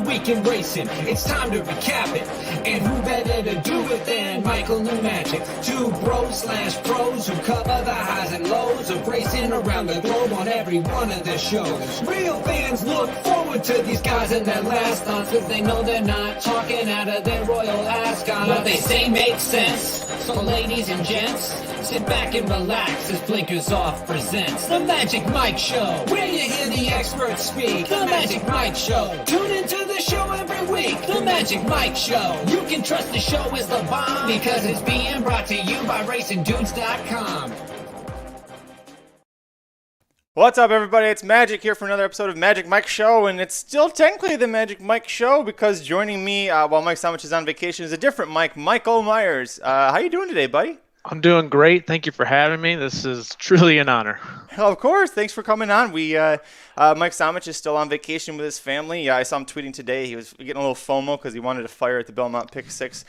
week in racing. It's time to recap it. And who better to do it than Michael New Magic? Two bros/pros who cover the highs and lows of racing around the globe on every one of their shows. Real fans look forward to these guys and their last stunts, cause they know they're not talking out of their royal ascot. What they say makes sense. So ladies and gents, sit back and relax as Blinkers Off presents The Magic Mike Show, where you hear the experts speak. The Magic Mike Show. Tune into the show every week. The Magic Mike Show. You can trust the show is the bomb because it's being brought to you by RacingDudes.com. What's up, everybody? It's Magic here for another episode of Magic Mike Show, and it's still technically the Magic Mike Show because joining me while Mike Samich is on vacation is a different Mike, Michael Myers. How you doing today, buddy? I'm doing great. Thank you for having me. This is truly an honor. Of course. Thanks for coming on. Mike Samich is still on vacation with his family. I saw him tweeting today. He was getting a little FOMO because he wanted to fire at the Belmont Pick 6.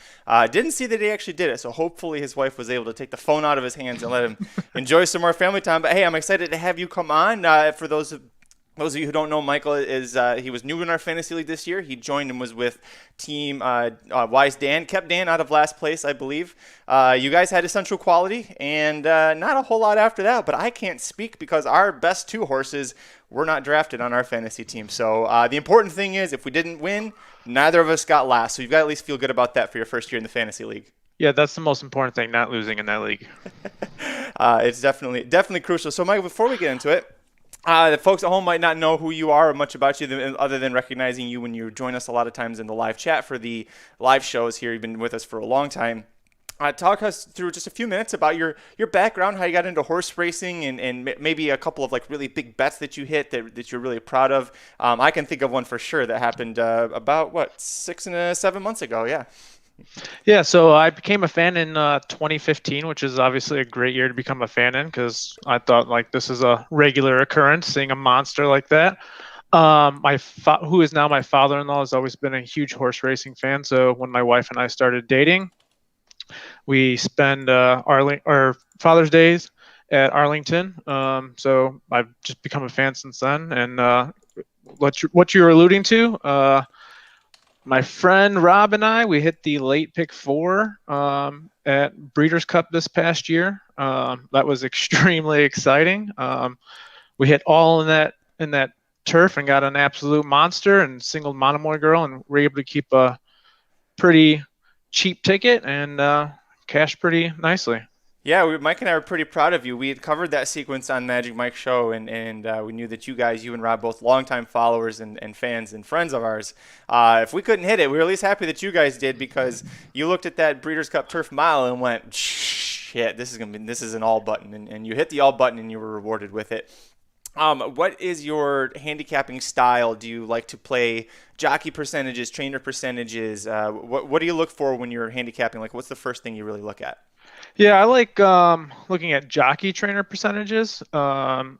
Didn't see that he actually did it, so hopefully his wife was able to take the phone out of his hands and let him enjoy some more family time. But hey, I'm excited to have you come on. For those of you who don't know, Michael he was new in our fantasy league this year. He joined and was with Team Wise Dan, kept Dan out of last place, I believe. You guys had essential quality, and not a whole lot after that. But I can't speak because our best two horses were not drafted on our fantasy team. So the important thing is, if we didn't win, neither of us got last. So you've got to at least feel good about that for your first year in the fantasy league. Yeah, that's the most important thing, not losing in that league. It's definitely crucial. So, Mike, before we get into it, the folks at home might not know who you are or much about you other than recognizing you when you join us a lot of times in the live chat for the live shows here. You've been with us for a long time. Talk us through just a few minutes about your background, how you got into horse racing, and maybe a couple of like really big bets that you hit that you're really proud of. I can think of one for sure that happened about 6 and 7 months ago. Yeah, so I became a fan in 2015, which is obviously a great year to become a fan in because I thought like this is a regular occurrence, seeing a monster like that. Who is now my father-in-law has always been a huge horse racing fan. So when my wife and I started dating, we spend our Father's Days at Arlington. So I've just become a fan since then. And what you're alluding to, my friend Rob and I, we hit the late pick 4 at Breeders' Cup this past year. That was extremely exciting. We hit all in that turf and got an absolute monster and singled Monomoy Girl, and were able to keep a pretty cheap ticket and cash pretty nicely. Yeah, Mike and I were pretty proud of you. We had covered that sequence on Magic Mike Show, and we knew that you and Rob, both longtime followers and fans and friends of ours, if we couldn't hit it, we were at least happy that you guys did, because you looked at that Breeders' Cup Turf Mile and went, shit, this is an all button, and you hit the all button and you were rewarded with it. What is your handicapping style? Do you like to play jockey percentages, trainer percentages? What do you look for when you're handicapping? Like, what's the first thing you really look at? Yeah, I like looking at jockey trainer percentages. Neither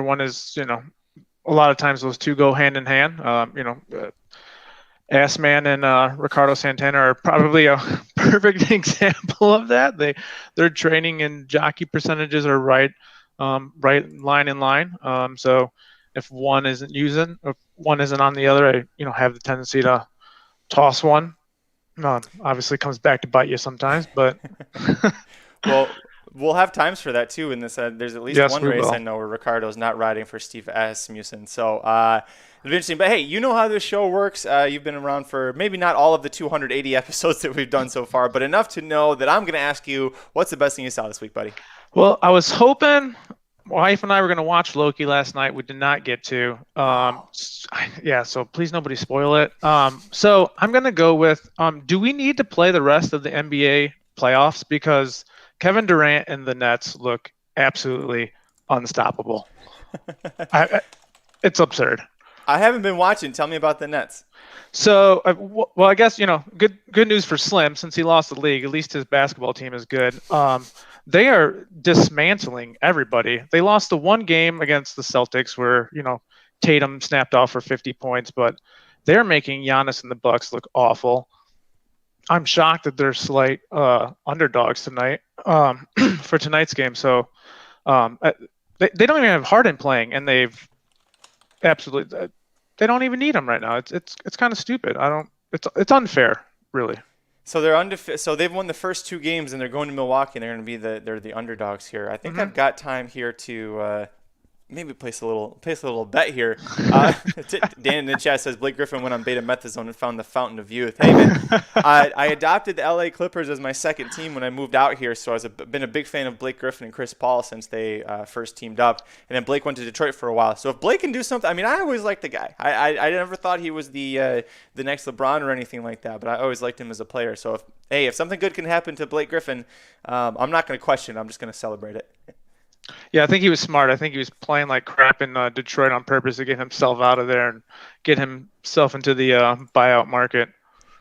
one is, a lot of times those two go hand in hand. Assman and Ricardo Santana are probably a perfect example of that. Their training and jockey percentages are right line in line. So if one isn't on the other, I have the tendency to toss one. Obviously comes back to bite you sometimes, but well, we'll have times for that too in this. There's at least one race I know where Ricardo's not riding for Steve Asmussen. So it'll be interesting. But hey, you know how this show works. You've been around for maybe not all of the 280 episodes that we've done so far, but enough to know that I'm going to ask you, what's the best thing you saw this week, buddy? Well, I was hoping. My wife and I were going to watch Loki last night. We did not get to. So please nobody spoil it. So I'm going to go with, do we need to play the rest of the NBA playoffs? Because Kevin Durant and the Nets look absolutely unstoppable. It's absurd. I haven't been watching. Tell me about the Nets. So, I guess, good news for Slim, since he lost the league. At least his basketball team is good. They are dismantling everybody. They lost the one game against the Celtics where, Tatum snapped off for 50 points, but they're making Giannis and the Bucks look awful. I'm shocked that they're slight underdogs tonight for tonight's game. So they don't even have Harden playing, and they've absolutely they don't even need him right now. It's kind of stupid. I don't. It's unfair, really. So so they've won the first 2 games, and they're going to Milwaukee, and they're going to be they're the underdogs here. I think I've got time here to maybe place a little bet here. Dan in the chat says Blake Griffin went on betamethasone and found the fountain of youth. Hey man, I adopted the LA Clippers as my second team when I moved out here, so I've been a big fan of Blake Griffin and Chris Paul since they first teamed up, and then Blake went to Detroit for a while. So if Blake can do something, I mean, I always liked the guy. I never thought he was the next LeBron or anything like that, but I always liked him as a player. So if something good can happen to Blake Griffin, I'm not going to question it. I'm just going to celebrate it. Yeah, I think he was smart. I think he was playing like crap in Detroit on purpose to get himself out of there and get himself into the buyout market.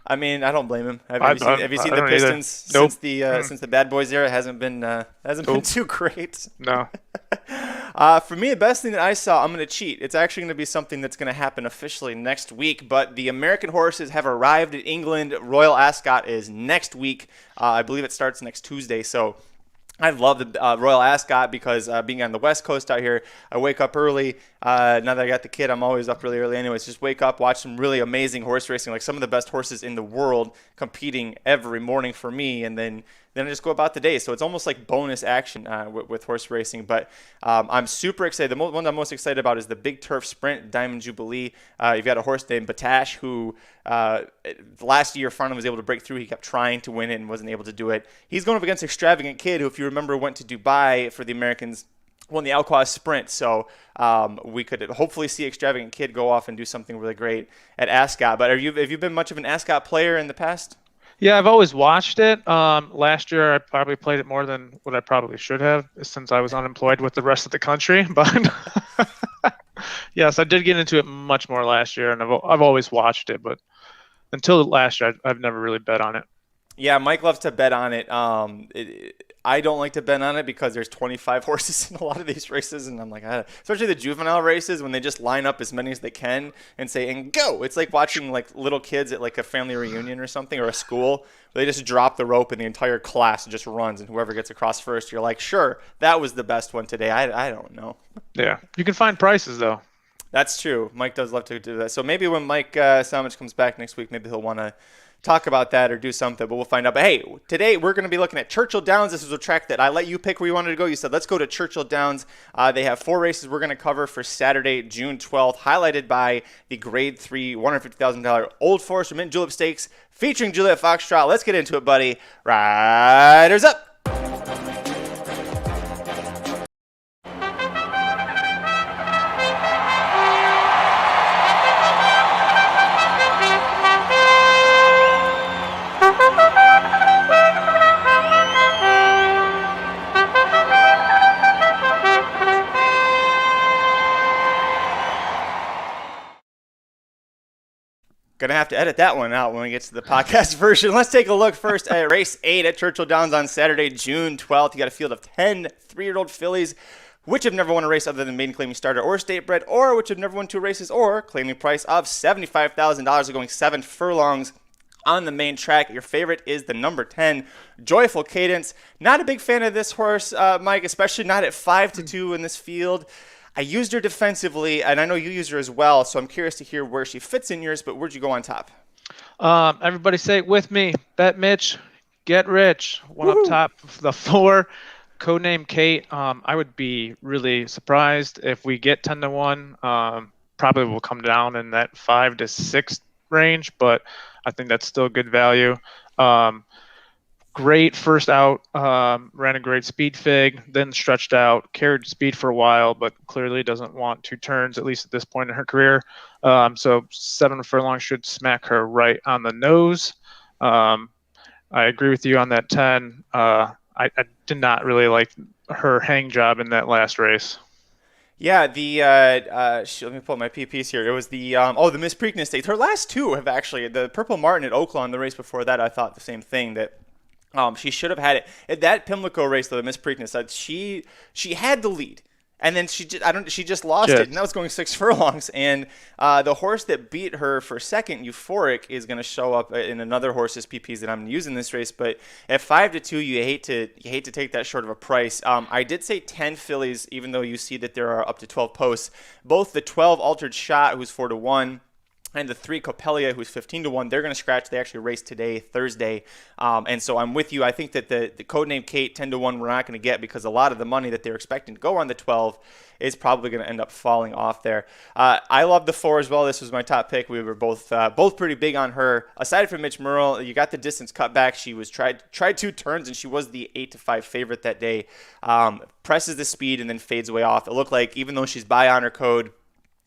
I mean, I don't blame him. Have you seen the Pistons nope. Since the Bad Boys era? It hasn't been too great. No. For me, the best thing that I saw, I'm going to cheat. It's actually going to be something that's going to happen officially next week. But the American horses have arrived at England. Royal Ascot is next week. I believe it starts next Tuesday. So I love the Royal Ascot because being on the West Coast out here, I wake up early. Now that I got the kid, I'm always up really early anyways. Just wake up, watch some really amazing horse racing, like some of the best horses in the world competing every morning for me, and then I just go about the day. So it's almost like bonus action with horse racing. But I'm super excited. The one I'm most excited about is the Big Turf Sprint Diamond Jubilee. You've got a horse named Batash who last year Farnham was able to break through. He kept trying to win it and wasn't able to do it. He's going up against Extravagant Kid, who, if you remember, went to Dubai for the Americans, won the Alquaz Sprint. So we could hopefully see Extravagant Kid go off and do something really great at Ascot. But have you been much of an Ascot player in the past? Yeah, I've always watched it. Last year, I probably played it more than what I probably should have since I was unemployed with the rest of the country. But yes, I did get into it much more last year, and I've always watched it. But until last year, I've never really bet on it. Yeah, Mike loves to bet on it. I don't like to bet on it because there's 25 horses in a lot of these races, and I'm like, especially the juvenile races when they just line up as many as they can and say, and go. It's like watching like little kids at like a family reunion or something, or a school, where they just drop the rope and the entire class just runs, and whoever gets across first, you're like, sure, that was the best one today. I don't know. Yeah, you can find prices though. That's true. Mike does love to do that. So maybe when Mike Samich comes back next week, maybe he'll want to talk about that or do something, but we'll find out. But hey, today we're going to be looking at Churchill Downs. This is a track that I let you pick where you wanted to go. You said, let's go to Churchill Downs. They have 4 races we're going to cover for Saturday, June 12th, highlighted by the Grade 3 $150,000 Old Forester Mint Julep Stakes featuring Julep Foxtrot. Let's get into it, buddy. Riders up! Gonna have to edit that one out when we get to the podcast version. Let's take a look first at race 8 at Churchill Downs on Saturday, June 12th. You got a field of 10 3-year-old fillies, which have never won a race other than maiden claiming starter or state bred, or which have never won 2 races, or claiming price of $75,000. Are going 7 furlongs on the main track. Your favorite is the number 10, Joyful Cadence. Not a big fan of this horse, Mike, especially not at 5-2 in this field. I used her defensively, and I know you use her as well, so I'm curious to hear where she fits in yours, but where'd you go on top? Everybody say it with me. Bet Mitch, get rich. One Up top, the 4, codename Kate. I would be really surprised if we get 10-1. Probably will come down in that 5 to 6 range, but I think that's still good value. Great first out, ran a great speed fig, then stretched out, carried speed for a while, but clearly doesn't want 2 turns, at least at this point in her career. So 7 furlongs should smack her right on the nose. I agree with you on that 10. I did not really like her hang job in that last race. Yeah, let me pull up my PPs here. It was the Miss Preakness Stakes. Her last 2 have actually, the Purple Martin at Oaklawn, the race before that, I thought the same thing, that she should have had it. At that Pimlico race, though, the Miss Preakness, she had the lead. And then she just lost it, and that was going 6 furlongs. And the horse that beat her for second, Euphoric, is going to show up in another horse's PPs that I'm using this race. But at 5-2, you hate to take that short of a price. I did say 10 fillies, even though you see that there are up to 12 posts. Both the 12 Altered Shot, who's 4-1. And the 3 Copelia, who's 15-1, they're going to scratch. They actually race today, Thursday. And so I'm with you. I think that the Codename Kate 10-1 we're not going to get because a lot of the money that they're expecting to go on the 12 is probably going to end up falling off there. I love the 4 as well. This was my top pick. We were both pretty big on her. Aside from Mitch Merle, you got the distance cut back. She was tried 2 turns, and she was the 8-5 favorite that day. Presses the speed and then fades away off. It looked like even though she's by on her code,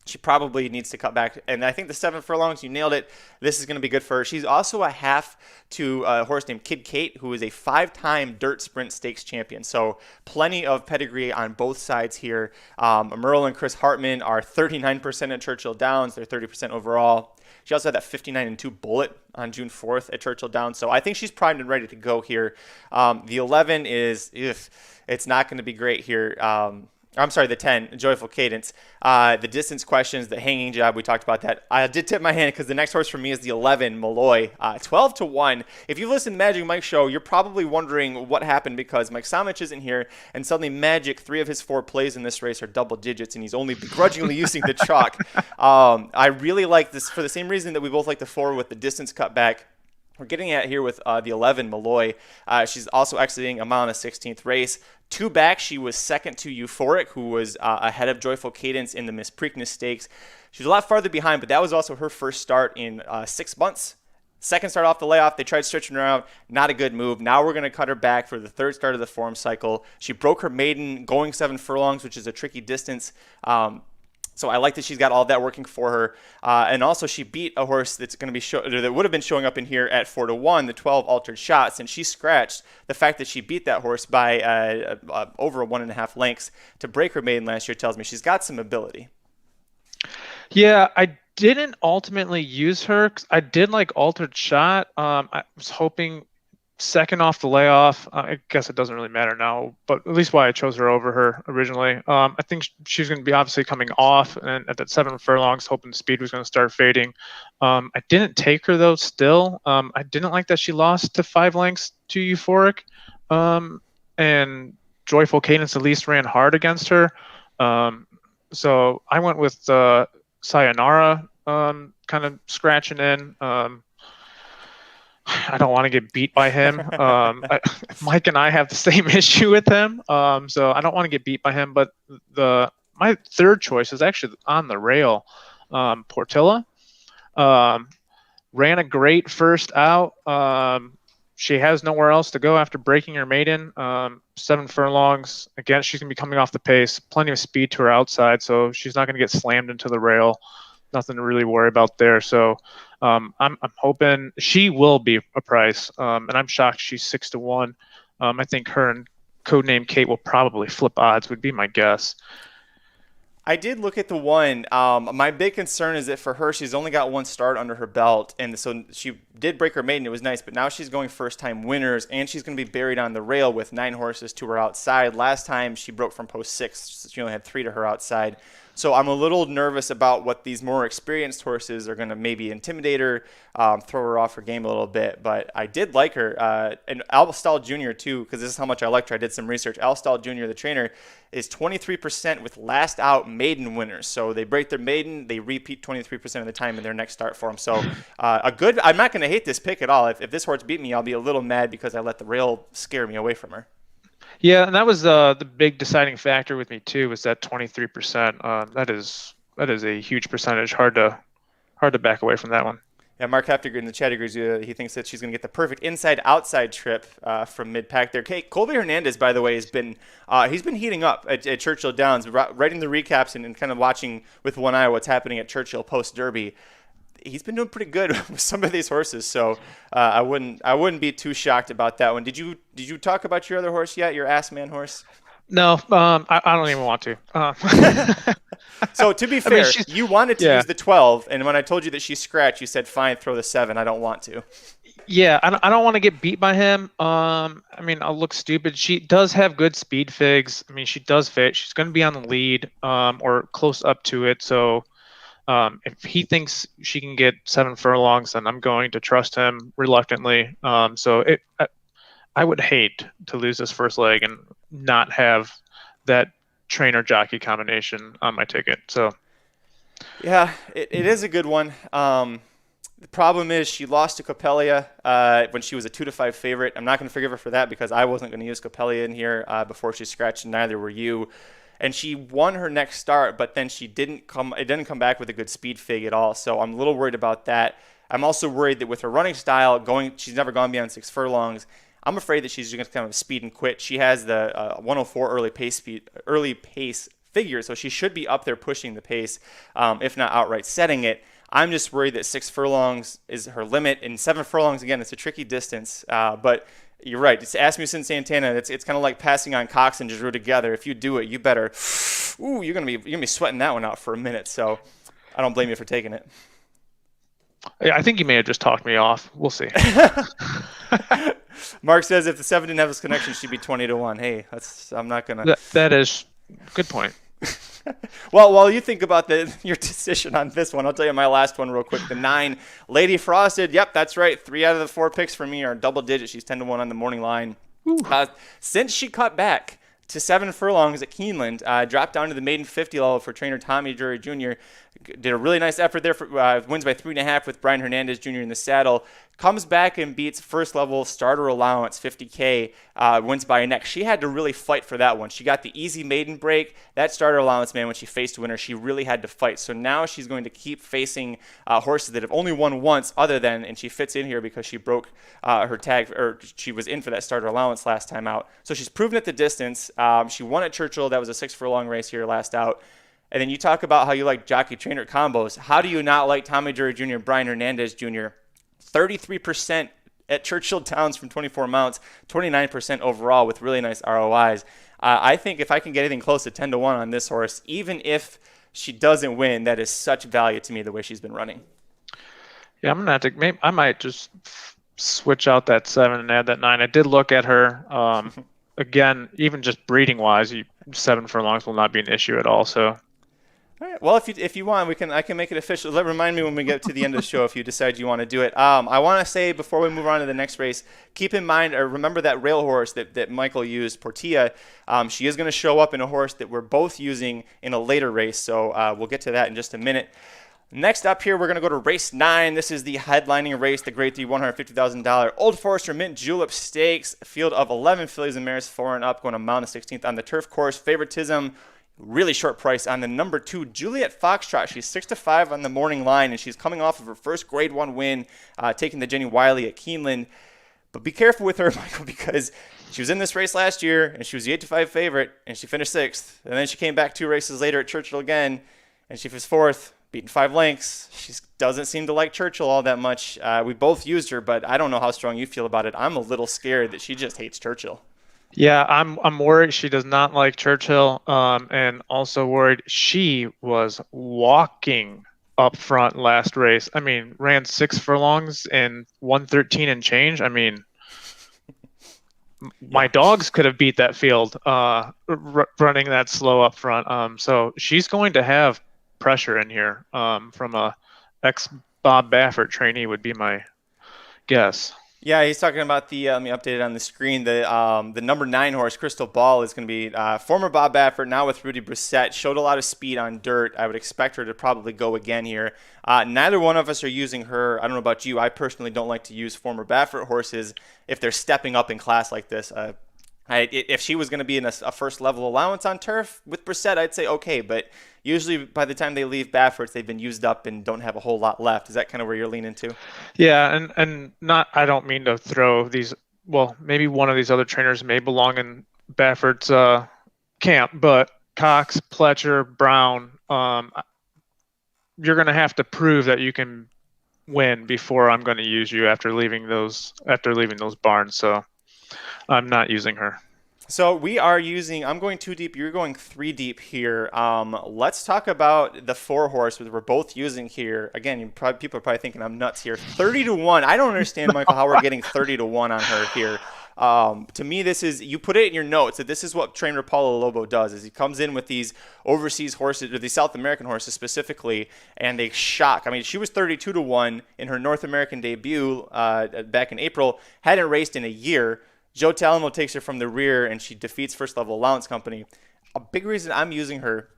she probably needs to cut back. And I think the 7 furlongs, you nailed it. This is going to be good for her. She's also a half to a horse named Kid Kate, who is a 5-time Dirt Sprint Stakes champion. So plenty of pedigree on both sides here. Merle and Chris Hartman are 39% at Churchill Downs. They're 30% overall. She also had that 59-2 bullet on June 4th at Churchill Downs. So I think she's primed and ready to go here. The 11 is, it's not going to be great here. I'm sorry, the 10, Joyful Cadence. The distance questions, the hanging job, we talked about that. I did tip my hand because the next horse for me is the 11, Malloy. 12-1. If you've listened to Magic Mike show, you're probably wondering what happened because Mike Samich isn't here, and suddenly Magic, 3 of his 4 plays in this race are double digits, and he's only begrudgingly using the chalk. I really like this for the same reason that we both like the 4 with the distance cut back. We're getting at here with the 11, Malloy. She's also exiting a mile and a 16th race. 2 back, she was second to Euphoric, who was ahead of Joyful Cadence in the Miss Preakness Stakes. She was a lot farther behind, but that was also her first start in 6 months. Second start off the layoff, they tried stretching her out. Not a good move. Now we're going to cut her back for the 3rd start of the form cycle. She broke her maiden going 7 furlongs, which is a tricky distance. So I like that she's got all that working for her. And also she beat a horse that's going to be that would have been showing up in here at 4-1, the 12 Altered Shots, and she scratched the fact that she beat that horse by over 1.5 lengths to break her maiden last year tells me she's got some ability. Yeah, I didn't ultimately use her. I did like Altered Shot. I was hoping second off the layoff. I guess it doesn't really matter now, but at least why I chose her over her originally. I think she's going to be obviously coming off, and at that 7 furlongs, hoping the speed was going to start fading. I didn't take her though. Still, I didn't like that she lost to 5 lengths to Euphoric, and Joyful Cadence at least ran hard against her. So I went with Sayonara, kind of scratching in. I don't want to get beat by him. Mike and I have the same issue with him, so I don't want to get beat by him. But my 3rd choice is actually on the rail. Portilla ran a great first out. She has nowhere else to go after breaking her maiden. 7 furlongs. Again, she's going to be coming off the pace. Plenty of speed to her outside, so she's not going to get slammed into the rail. Nothing to really worry about there. So I'm hoping she will be a price, and I'm shocked she's 6-1. I think her and Codename Kate will probably flip odds, would be my guess. I did look at the 1. My big concern is that for her, she's only got 1 start under her belt, and so she did break her maiden. It was nice, but now she's going first-time winners, and she's going to be buried on the rail with 9 horses to her outside. Last time she broke from post 6, so she only had 3 to her outside. So I'm a little nervous about what these more experienced horses are going to maybe intimidate her, throw her off her game a little bit. But I did like her. And Al Stahl Jr. too, because this is how much I liked her. I did some research. Al Stahl Jr., the trainer, is 23% with last out maiden winners. So they break their maiden, they repeat 23% of the time in their next start for them. So I'm not going to hate this pick at all. If this horse beat me, I'll be a little mad because I let the rail scare me away from her. Yeah, and that was the big deciding factor with me too. Was that 23%? That is a huge percentage. Hard to back away from that one. Yeah, Mark Heftiger in the chat agrees. He thinks that she's going to get the perfect inside-outside trip from mid-pack there. Colby Hernandez, by the way, he's been heating up at Churchill Downs, writing the recaps and kind of watching with one eye what's happening at Churchill post-Derby. He's been doing pretty good with some of these horses, so I wouldn't be too shocked about that one. Did you talk about your other horse yet? Your Ass Man horse? No, I don't even want to. So to be fair, you wanted to use the 12, and when I told you that she scratched, you said, "Fine, throw the 7. I don't want to." Yeah, I don't want to get beat by him. I mean, I'll look stupid. She does have good speed figs. I mean, she does fit. She's going to be on the lead, or close up to it. So, if he thinks she can get 7 furlongs, then I'm going to trust him reluctantly. I would hate to lose this first leg and not have that trainer jockey combination on my ticket. So, Yeah, it is a good one. The problem is she lost to Copelia when she was a 2-5 favorite. I'm not going to forgive her for that because I wasn't going to use Copelia in here before she scratched, and neither were you. And she won her next start, but then she didn't come. It didn't come back with a good speed fig at all. So I'm a little worried about that. I'm also worried that with her running style, she's never gone beyond 6 furlongs. I'm afraid that she's going to kind of speed and quit. She has the 104 early pace figure, so she should be up there pushing the pace, if not outright setting it. I'm just worried that 6 furlongs is her limit, and 7 furlongs, again, it's a tricky distance. But you're right. It's Asmussen Santana. It's kind of like passing on Cox and Giroux together. If you do it, you better. Ooh, you're gonna be sweating that one out for a minute. So I don't blame you for taking it. yeah, I think you may have just talked me off. We'll see. Mark says if the 7 didn't have this connection, she'd be 20-1. Hey, I'm not gonna. That is good point. Well, while you think about your decision on this one, I'll tell you my last one real quick. The 9, Lady Frosted. Yep, that's right. 3 out of the 4 picks for me are double digits. She's 10-1 on the morning line. Since she cut back to 7 furlongs at Keeneland, dropped down to the maiden 50 level for trainer Tommy Drury Jr. Did a really nice effort there. Wins by 3.5 with Brian Hernandez Jr. in the saddle. Comes back and beats first level starter allowance 50K. Wins by a neck. She had to really fight for that one. She got the easy maiden break. That starter allowance, man, when she faced winner, she really had to fight. So now she's going to keep facing horses that have only won once, and she fits in here because she broke her tag, or she was in for that starter allowance last time out. So she's proven at the distance. She won at Churchill. That was a 6 furlong race here last out. And then you talk about how you like jockey trainer combos. How do you not like Tommy Drury Jr. and Brian Hernandez Jr.? 33% at Churchill Downs from 24 mounts, 29% overall with really nice ROIs. I think if I can get anything close to 10-1 on this horse, even if she doesn't win, that is such value to me the way she's been running. Yeah, I'm gonna have to. Maybe I might just switch out that 7 and add that 9. I did look at her. Again, even just breeding wise, 7 furlongs will not be an issue at all. So. All right. Well, if you want, I can make it official. Remind me when we get to the end of the show if you decide you want to do it. I want to say before we move on to the next race, keep in mind or remember that rail horse that Michael used, Portilla. She is going to show up in a horse that we're both using in a later race. So we'll get to that in just a minute. Next up here, we're going to go to race 9. This is the headlining race, the Grade 3 $150,000 Old Forester Mint Julep Stakes. Field of 11 fillies and mares 4 and up, going a mile and 16th on the turf course. Favoritism. Really short price on the number 2, Juliet Foxtrot. She's 6-5 on the morning line, and she's coming off of her first Grade 1 win, taking the Jenny Wiley at Keeneland. But be careful with her, Michael, because she was in this race last year, and she was the 8-5 favorite, and she finished 6th. And then she came back 2 races later at Churchill again, and she was 4th, beaten 5 lengths. She doesn't seem to like Churchill all that much. We both used her, but I don't know how strong you feel about it. I'm a little scared that she just hates Churchill. Yeah, I'm worried she does not like Churchill, and also worried she was walking up front last race. I mean, ran 6 furlongs in 113 and change. I mean, my dogs could have beat that field running that slow up front. So she's going to have pressure in here from a ex-Bob Baffert trainee would be my guess. Yeah, he's talking about the, let me update it on the screen, the number 9 horse, Crystal Ball, is going to be former Bob Baffert, now with Rudy Brissett. Showed a lot of speed on dirt. I would expect her to probably go again here. Neither one of us are using her. I don't know about you. I personally don't like to use former Baffert horses if they're stepping up in class like this. If she was going to be in a first level allowance on turf with Brissett, I'd say okay, but usually by the time they leave Baffert's, they've been used up and don't have a whole lot left. Is that kind of where you're leaning to? Yeah, and not. I don't mean to throw these. Well, maybe one of these other trainers may belong in Baffert's camp, but Cox, Pletcher, Brown, you're going to have to prove that you can win before I'm going to use you after leaving those barns. So I'm not using her. So we are using, I'm going 2 deep, you're going 3 deep here. Let's talk about the 4-horse that we're both using here. Again, people are probably thinking I'm nuts here. 30-1. I don't understand, Michael, how we're getting 30-1 on her here. To me, this is, you put it in your notes that this is what trainer Paulo Lobo does, is he comes in with these overseas horses, or these South American horses specifically, and they shock. I mean, she was 32-1 in her North American debut back in April, hadn't raced in a year. Joe Talamo takes her from the rear, and she defeats First Level Allowance Company. A big reason I'm using her,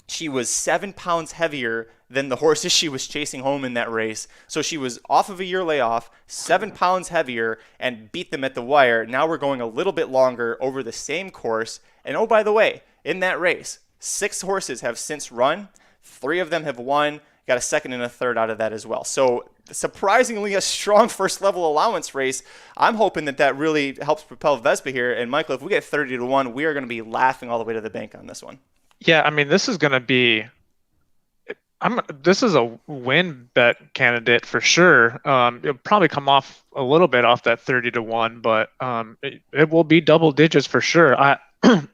she was 7 pounds heavier than the horses she was chasing home in that race. So she was off of a year layoff, 7 pounds heavier, and beat them at the wire. Now we're going a little bit longer over the same course. And oh, by the way, in that race, 6 horses have since run. 3 of them have won. Got a second and a third out of that as well. So surprisingly a strong first level allowance race. I'm hoping that really helps propel Vespa here. And Michael, if we get 30-1, we are going to be laughing all the way to the bank on this one. Yeah, I mean, this is going to be. This is a win bet candidate for sure. It'll probably come off a little bit off that 30-1, but it will be double digits for sure.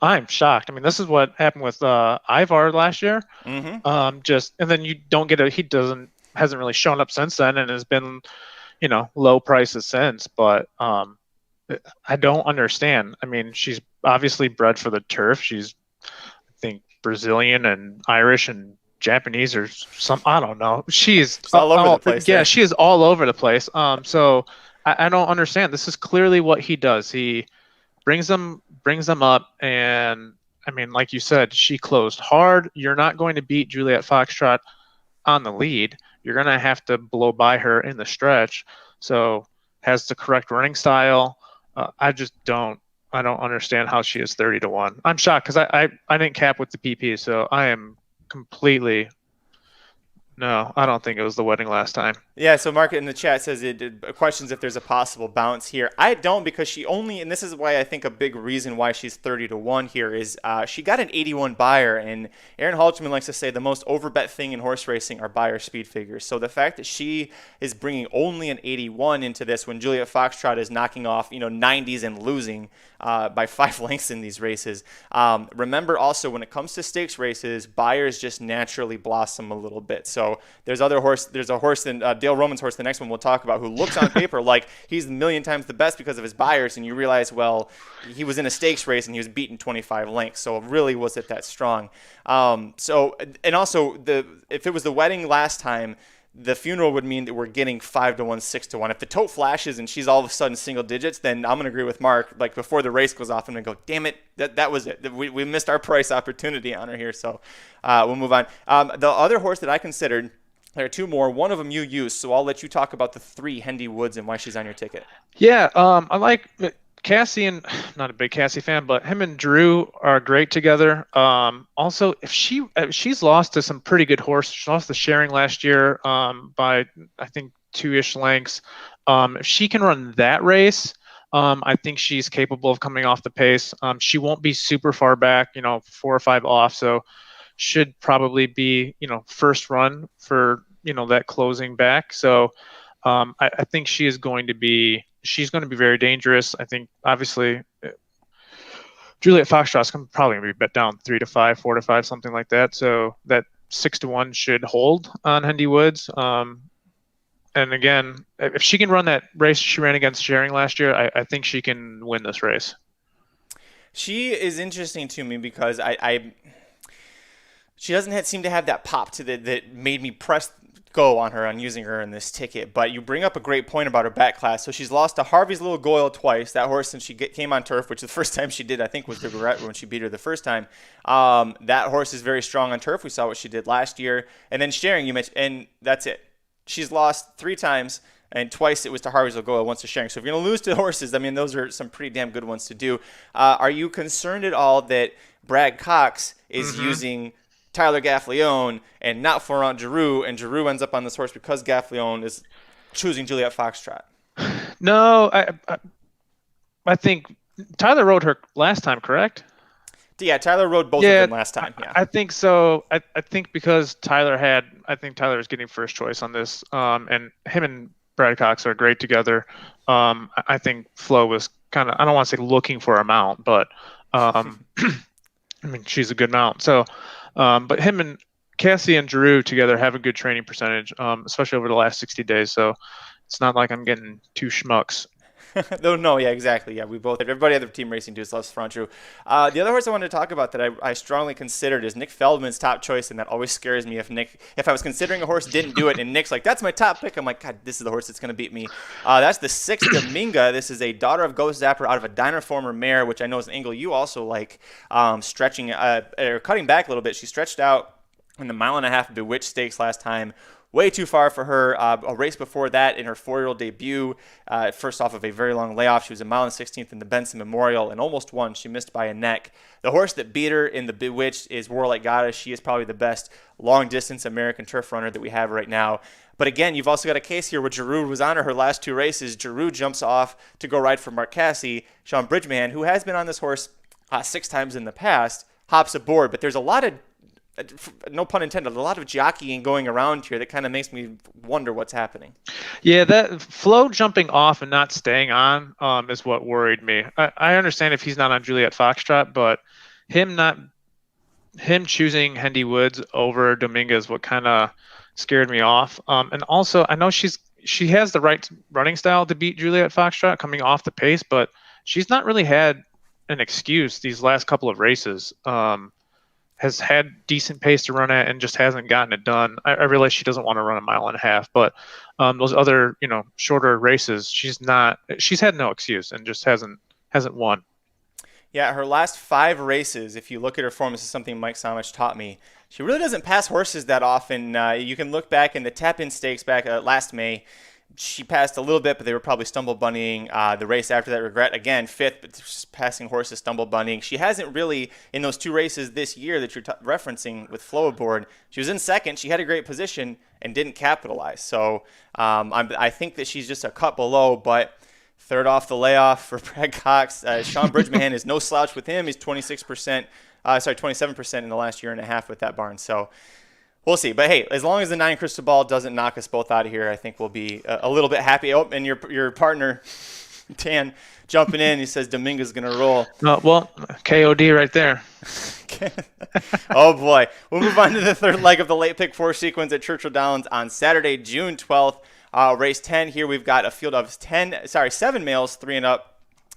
I'm shocked. I mean, this is what happened with Ivar last year. Mm-hmm. And then you don't get hasn't really shown up since then, and has been, low prices since. But I don't understand. I mean, she's obviously bred for the turf. She's, I think, Brazilian and Irish and Japanese or some, I don't know. She's all over the place. Yeah, she is all over the place. So I don't understand. This is clearly what he does. He brings them up, and I mean, like you said, she closed hard. You're not going to beat Juliet Foxtrot on the lead. You're going to have to blow by her in the stretch. So has the correct running style. I don't understand how she is 30-1. I'm shocked because I didn't cap with the PP, so I am completely. No, I don't think it was the wedding last time. Yeah, so Mark in the chat says it questions if there's a possible bounce here. I don't, because she only, and this is why I think a big reason why she's 30-1 here is she got an 81 buyer, and Aaron Halterman likes to say the most overbet thing in horse racing are buyer speed figures. So the fact that she is bringing only an 81 into this when Juliet Foxtrot is knocking off 90s and losing by 5 lengths in these races. Remember also, when it comes to stakes races, buyers just naturally blossom a little bit. So there's a horse in Dale Roman's horse, the next one we'll talk about, who looks on paper like he's a million times the best because of his buyers, and you realize, well, he was in a stakes race and he was beaten 25 lengths, so really was it that strong. And also, if it was the wedding last time, the funeral would mean that we're getting 5-1, 6-1. If the tote flashes and she's all of a sudden single digits, then I'm going to agree with Mark. Like, before the race goes off, I'm going to go, damn it, that was it. We missed our price opportunity on her here. So we'll move on. The other horse that I considered, there are 2 more. One of them you used, so I'll let you talk about the 3, Hendy Woods, and why she's on your ticket. Yeah, I like Cassie, and not a big Cassie fan, but him and Drew are great together. Also, if she's lost to some pretty good horses, she lost the Sharing last year by I think 2-ish lengths. If she can run that race, I think she's capable of coming off the pace. She won't be super far back, 4 or 5 off, so should probably be first run for that closing back. So I think she's going to be very dangerous. I think obviously Juliet Foxtrot's probably going to be bet down 3-5, 4-5, something like that. So that 6-1 should hold on Hendy Woods. And again, if she can run that race she ran against Sharing last year, I think she can win this race. She is interesting to me because she doesn't seem to have that pop to that made me press go on her on using her in this ticket. But you bring up a great point about her back class. So she's lost to Harvey's Little Goyle twice. That horse, since she came on turf, which the first time she did, I think, was the Regret when she beat her the first time. That horse is very strong on turf. We saw what she did last year. And then Sharing, you mentioned, and that's it. She's lost 3 times, and twice it was to Harvey's Little Goyle, once to Sharing. So if you're going to lose to horses, I mean, those are some pretty damn good ones to do. Are you concerned at all that Brad Cox is using Tyler Gaffleone and not Florent Giroux, and Giroux ends up on this horse because Gaffleone is choosing Juliet Foxtrot? No, I think Tyler rode her last time, correct? Yeah, Tyler rode both of them last time. Yeah, I think so. I think because Tyler was getting first choice on this, and him and Brad Cox are great together. I think Flo was kind of, I don't want to say looking for a mount, but I mean, she's a good mount. So, but him and Cassie and Drew together have a good training percentage, especially over the last 60 days. So it's not like I'm getting two schmucks. No, yeah, exactly. Yeah, we both, everybody at the team racing too, so that's front true. The other horse I wanted to talk about that I strongly considered is Nick Feldman's top choice, and that always scares me if I was considering a horse, didn't do it, and Nick's like, that's my top pick. I'm like, God, this is the horse that's going to beat me. That's the 6 Dominga. This is a daughter of Ghost Zapper out of a Diner Former mare, which I know is an angle you also like, stretching, or cutting back a little bit. She stretched out in the 1.5 Bewitched Stakes last time. Way too far for her. A race before that in her 4-year-old debut, first off of a very long layoff. She was 1.16 in the Benson Memorial and almost won. She missed by a neck. The horse that beat her in the Bewitched is Warlike Goddess. She is probably the best long-distance American turf runner that we have right now. But again, you've also got a case here where Giroux was on her last 2 races. Giroux jumps off to go ride for Mark Casse. Sean Bridgman, who has been on this horse 6 times in the past, hops aboard. But there's a lot of, no pun intended, a lot of jockeying going around here that kind of makes me wonder what's happening. Yeah, that Flo jumping off and not staying on is what worried me. I understand if he's not on Juliet Foxtrot, but him choosing Hendy Woods over Dominga is what kind of scared me off. And also, I know she has the right running style to beat Juliet Foxtrot coming off the pace, but she's not really had an excuse these last couple of races. Has had decent pace to run at and just hasn't gotten it done. I realize she doesn't want to run 1.5 miles, but those other, shorter races, she's had no excuse and just hasn't won. Yeah, her last 5 races, if you look at her form, this is something Mike Samich taught me. She really doesn't pass horses that often. You can look back in the Tap-In Stakes back last May. She passed a little bit, but they were probably stumble bunnying. The race after that, Regret, again, 5th, but just passing horses, stumble bunnying. She hasn't really, in those 2 races this year that you're referencing with Flo aboard, she was in 2nd. She had a great position and didn't capitalize. So I think that she's just a cut below, but 3rd off the layoff for Brad Cox. Sean Bridgman is no slouch with him. He's 27% in the last 1.5 years with that barn. So we'll see. But hey, as long as the 9 Crystal Ball doesn't knock us both out of here, I think we'll be a little bit happy. Oh, and your partner, Dan, jumping in, he says Dominga's going to roll. Well, KOD right there. Oh, boy. We'll move on to the 3rd leg of the late pick 4 sequence at Churchill Downs on Saturday, June 12th. Race 10 here. We've got a field of 7 males, 3 and up.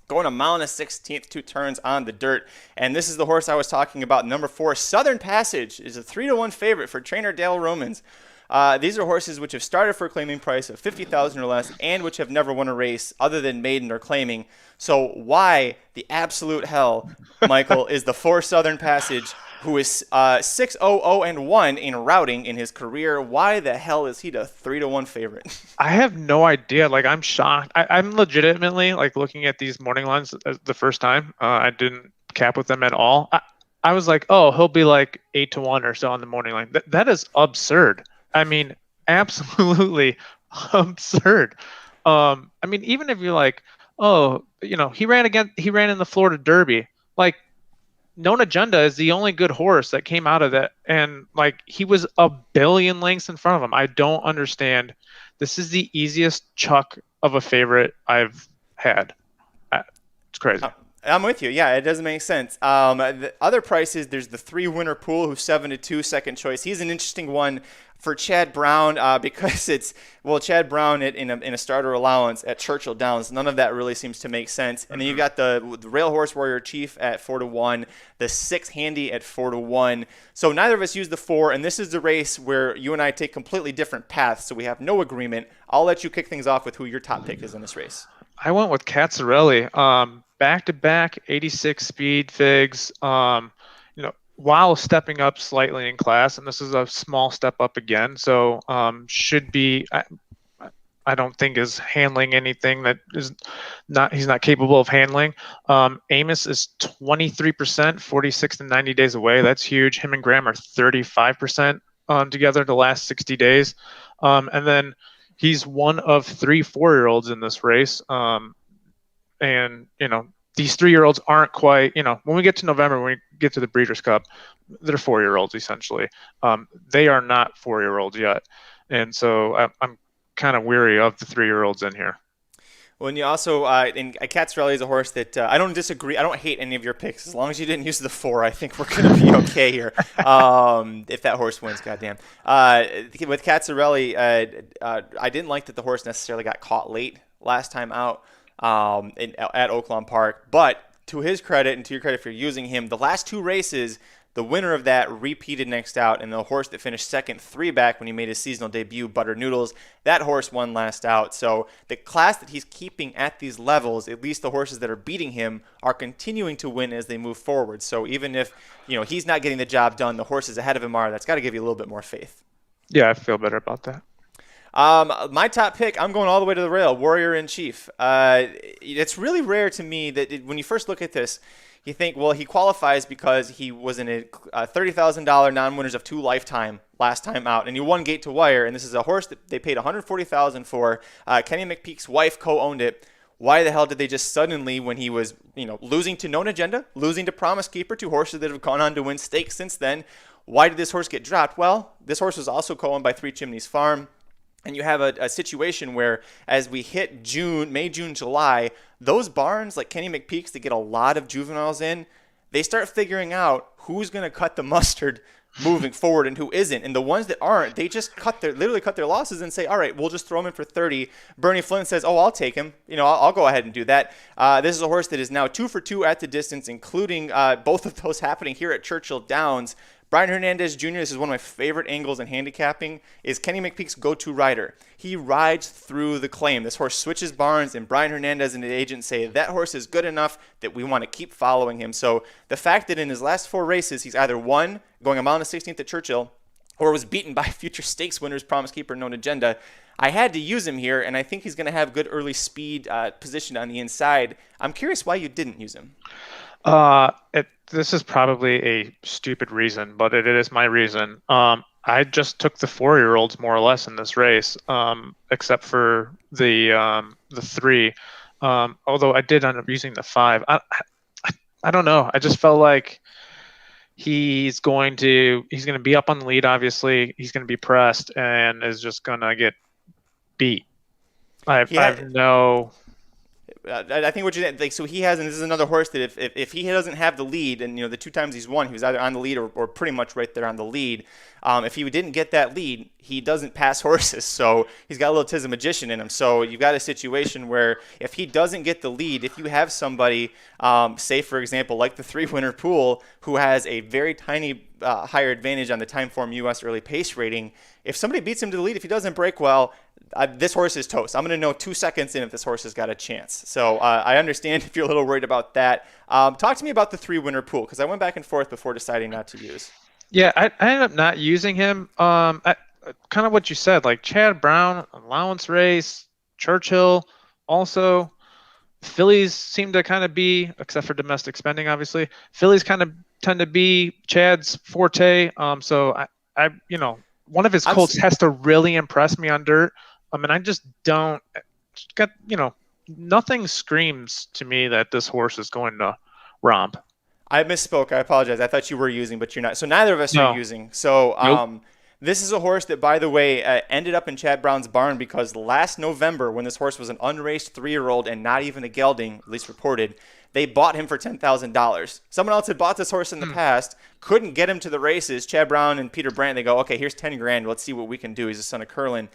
Going 1.16 2 turns on the dirt. And this is the horse I was talking about. Number 4, Southern Passage, is a 3-1 favorite for trainer Dale Romans. These are horses which have started for a claiming price of $50,000 or less and which have never won a race other than maiden or claiming. So why the absolute hell, Michael, is the 4 Southern Passage, who is 6-0-0-1 in routing in his career? Why the hell is he the 3-1 favorite? I have no idea. Like, I'm shocked. I'm legitimately looking at these morning lines the first time. I didn't cap with them at all. I was like, oh, he'll be like 8-1 or so on the morning line. That is absurd. I mean, absolutely absurd. I mean, even if you're like, oh, he ran in the Florida Derby. Like, Known Agenda is the only good horse that came out of that, and he was a billion lengths in front of him. I don't understand. This is the easiest chuck of a favorite I've had. It's crazy. I'm with you. Yeah, it doesn't make sense. The other prices, there's the 3-winner pool, who's 7-2, second choice. He's an interesting one for Chad Brown because Chad Brown in a starter allowance at Churchill Downs. None of that really seems to make sense. And then you've got the Rail Horse Warrior Chief at 4-1, the 6 Handy at 4-1. So neither of us use the 4, and this is the race where you and I take completely different paths, so we have no agreement. I'll let you kick things off with who your top pick is in this race. I went with Cazzarelli. Back-to-back 86 speed figs, while stepping up slightly in class, and this is a small step up again, so should be, I don't think is handling anything that he's not capable of handling. Amos is 23%, 46 to 90 days away. That's huge. Him and Graham are 35% together the last 60 days. And then he's one of 3 4-year-olds in this race. And, these 3-year-olds aren't quite, when we get to November, when we get to the Breeders' Cup, they're 4-year-olds essentially. They are not 4-year-olds yet. And so I'm kind of weary of the 3-year-olds in here. When you also, and Cazzarelli is a horse that I don't disagree. I don't hate any of your picks. As long as you didn't use the 4, I think we're going to be okay here. If that horse wins, goddamn. With Cazzarelli, I didn't like that the horse necessarily got caught late last time out at Oaklawn Park. But to his credit and to your credit for using him, the last 2 races, the winner of that repeated next out, and the horse that finished second 3 back when he made his seasonal debut, Butter Noodles, that horse won last out. So the class that he's keeping at these levels, at least the horses that are beating him, are continuing to win as they move forward. So even if he's not getting the job done, the horses ahead of him are. That's got to give you a little bit more faith. Yeah, I feel better about that. My top pick, I'm going all the way to the rail, Warrior in Chief. It's really rare to me that when you first look at this, you think, well, he qualifies because he was in a $30,000 non-winners of 2 lifetime last time out, and he won gate to wire, and this is a horse that they paid $140,000 for. Kenny McPeek's wife co-owned it. Why the hell did they just suddenly, when he was losing to Known Agenda, losing to Promise Keeper, 2 horses that have gone on to win stakes since then, why did this horse get dropped? Well, this horse was also co-owned by 3 Chimneys Farm. And you have a situation where as we hit May, June, July, those barns like Kenny McPeek's that get a lot of juveniles in, they start figuring out who's going to cut the mustard moving forward and who isn't. And the ones that aren't, they just literally cut their losses and say, all right, we'll just throw him in for 30. Bernie Flynn says, oh, I'll take him. I'll go ahead and do that. This is a horse that is now 2 for 2 at the distance, including both of those happening here at Churchill Downs. Brian Hernandez Jr., this is one of my favorite angles in handicapping, is Kenny McPeek's go-to rider. He rides through the claim. This horse switches barns, and Brian Hernandez and the agent say that horse is good enough that we want to keep following him. So the fact that in his last 4 races, he's either won, going a mile and a 16th at Churchill, or was beaten by future stakes winners, Promise Keeper, Known Agenda, I had to use him here, and I think he's going to have good early speed position on the inside. I'm curious why you didn't use him. This is probably a stupid reason, but it is my reason. I just took the 4-year-olds more or less in this race, except for the 3. Although I did end up using the 5. I don't know. I just felt like he's going to be up on the lead. Obviously, he's going to be pressed and is just going to get beat. I have no. I think what you like. So he has, and this is another horse that if he doesn't have the lead, and the 2 times he's won, he was either on the lead or pretty much right there on the lead. If he didn't get that lead, he doesn't pass horses. So he's got a little Tiz the Magician in him. So you've got a situation where if he doesn't get the lead, if you have somebody, say for example, like the 3-winner Pool, who has a very tiny higher advantage on the Timeform US early pace rating, if somebody beats him to the lead, if he doesn't break well, this horse is toast. I'm going to know 2 seconds in if this horse has got a chance. So I understand if you're a little worried about that. Talk to me about the 3-winner Pool, because I went back and forth before deciding not to use. Yeah, I ended up not using him. Kind of what you said, like Chad Brown, allowance race, Churchill, also. Fillies seem to kind of be, except for domestic spending, obviously, Fillies kind of tend to be Chad's forte. So I one of his colts has to really impress me on dirt. I just don't got, nothing screams to me that this horse is going to romp. I misspoke. I apologize. I thought you were using, but you're not. So neither of us are using. So Nope. This is a horse that, by the way, ended up in Chad Brown's barn because last November, when this horse was an unraced 3-year-old and not even a gelding, at least reported, they bought him for $10,000. Someone else had bought this horse in the past, couldn't get him to the races. Chad Brown and Peter Brandt, they go, okay, here's $10,000. Let's see what we can do. He's the son of Curlin.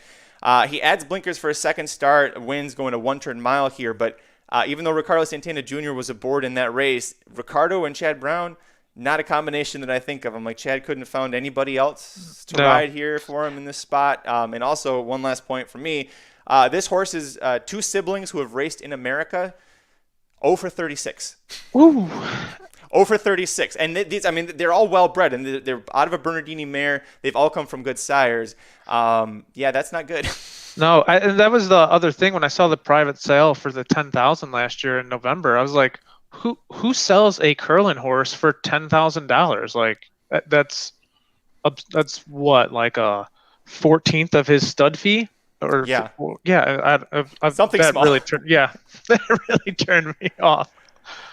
He adds blinkers for a second start, wins going a 1-turn mile here, but even though Ricardo Santana Jr. was aboard in that race, Ricardo and Chad Brown, not a combination that I think of. I'm like, Chad couldn't have found anybody else to ride here for him in this spot. And also, one last point for me, this horse is 2 siblings who have raced in America, 0 for 36. Ooh. 0 for 36. And they're all well-bred, and they're out of a Bernardini mare. They've all come from good sires. Yeah, that's not good. No, and that was the other thing when I saw the private sale for the $10,000 last year in November. I was like, who sells a Curlin horse for $10,000? Like that's what, like a 14th of his stud fee? Or yeah, something that small. That really turned me off.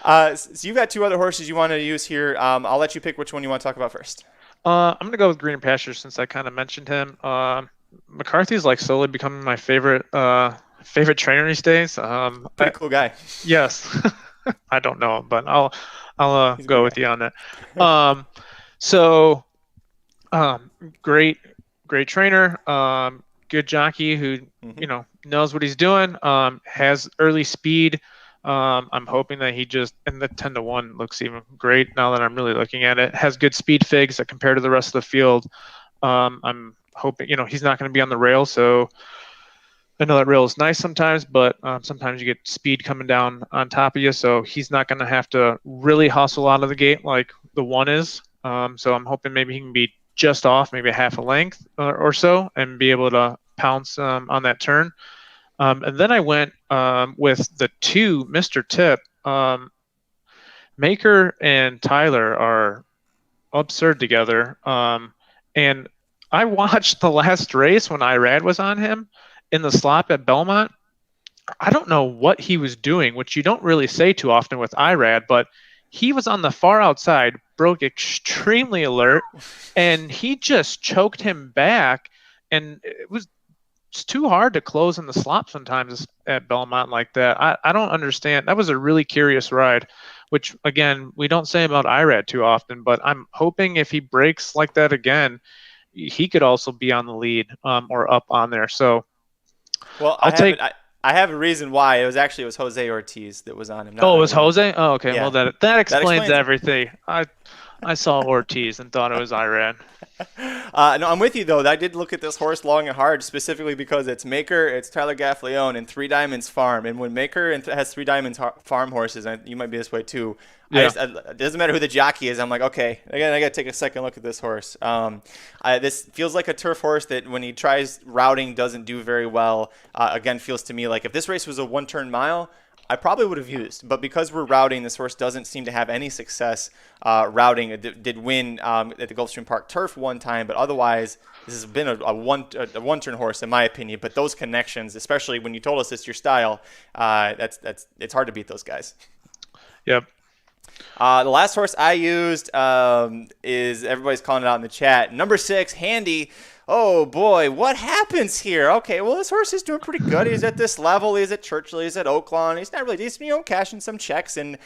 So you got 2 other horses you want to use here. I'll let you pick which one you want to talk about first. I'm gonna go with Green Pastures since I kind of mentioned him. McCarthy's like slowly becoming my favorite Favorite trainer these days? Pretty cool guy. Yes. I don't know him, but I'll He's a go good with guy. you on that. So great trainer, good jockey who knows what he's doing. Has early speed. I'm hoping that he just, and the 10-1 looks even great now that I'm really looking at it. Has good speed figs that compare to the rest of the field. I'm hoping he's not going to be on the rail, so I know that rail is nice sometimes, but sometimes you get speed coming down on top of you, so he's not going to have to really hustle out of the gate like the 1 is. So I'm hoping maybe he can be just off, maybe a half a length or so, and be able to pounce on that turn. And then I went with the 2, Mr. Tip. Maker and Tyler are absurd together. And I watched the last race when Irad was on him in the slop at Belmont. I don't know what he was doing, which you don't really say too often with Irad, but he was on the far outside, broke extremely alert, and he just choked him back. And it's too hard to close in the slop sometimes at Belmont like that. I don't understand. That was a really curious ride, which, again, we don't say about Irad too often, but I'm hoping if he breaks like that again, he could also be on the lead or up on there. So Well, I have a reason why. It was Jose Ortiz that was on him. It was Jose? Oh, okay. Yeah. Well, that explains explains it. everything. I saw Ortiz and thought it was Irad. No, I'm with you, though. I did look at this horse long and hard, specifically because it's Maker, it's Tyler Gaffleone, and Three Diamonds Farm. And when Maker has Three Diamonds Farm horses, and you might be this way too, Yeah. it doesn't matter who the jockey is. I'm like, okay, again, I got to take a second look at this horse. This feels like a turf horse that when he tries routing doesn't do very well. Again, feels to me like if this race was a one-turn mile, I probably would have used, but because we're routing, this horse doesn't seem to have any success routing. It did win at the Gulfstream Park Turf one time, but otherwise, this has been a one-turn horse in my opinion. But those connections, especially when you told us it's your style, it's hard to beat those guys. Yep. The last horse I used is everybody's calling it out in the chat. Number 6, Handy. Oh boy, what happens here? Okay, well this horse is doing pretty good. He's at this level. He's at Churchill. He's at Oaklawn. He's not really, he's cashing some checks. And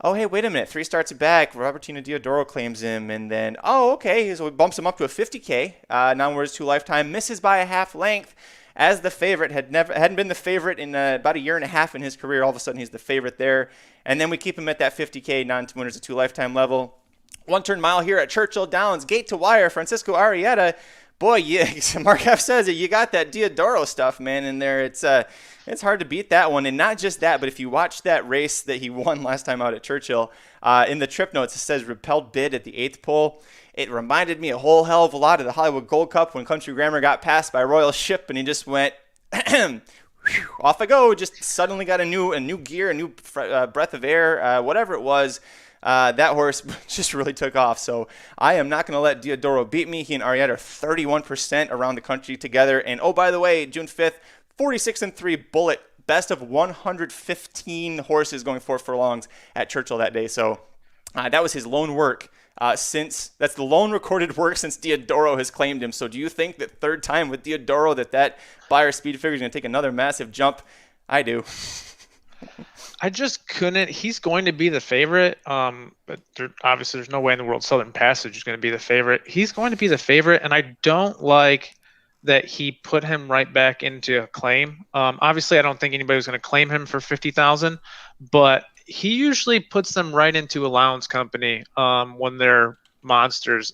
oh hey, wait a minute, 3 starts back. Robertino Diodoro claims him, and then okay, so he bumps him up to a 50K. Now we're his 2 lifetime, misses by a half length. As the favorite, hadn't been the favorite in about a year and a half in his career. All of a sudden, he's the favorite there, and then we keep him at that 50K non-winners of 2 lifetime level. 1-turn mile here at Churchill Downs, gate to wire. Francisco Arrieta. Boy, Mark F says it. You got that Diodoro stuff, man, in there. It's hard to beat that one. And not just that, but if you watch that race that he won last time out at Churchill, in the trip notes it says repelled bid at the 8th pole. It reminded me a whole hell of a lot of the Hollywood Gold Cup when Country Grammar got passed by Royal Ship, and he just went off I go. Just suddenly got a new gear, a new breath of air, whatever it was. That horse just really took off. So I am not going to let Diodoro beat me. He and Arrieta are 31% around the country together. And oh, by the way, June 5th, 46-3 Bullet, best of 115 horses going 4 furlongs at Churchill that day. So that was his lone work. That's the lone recorded work since Diodoro has claimed him. So do you think that third time with Diodoro that Buyer speed figure is going to take another massive jump? I do. I just couldn't. He's going to be the favorite. But obviously there's no way in the world Southern Passage is going to be the favorite. He's going to be the favorite, and I don't like that he put him right back into a claim. Obviously I don't think anybody was going to claim him for 50,000, but he usually puts them right into allowance company when they're monsters.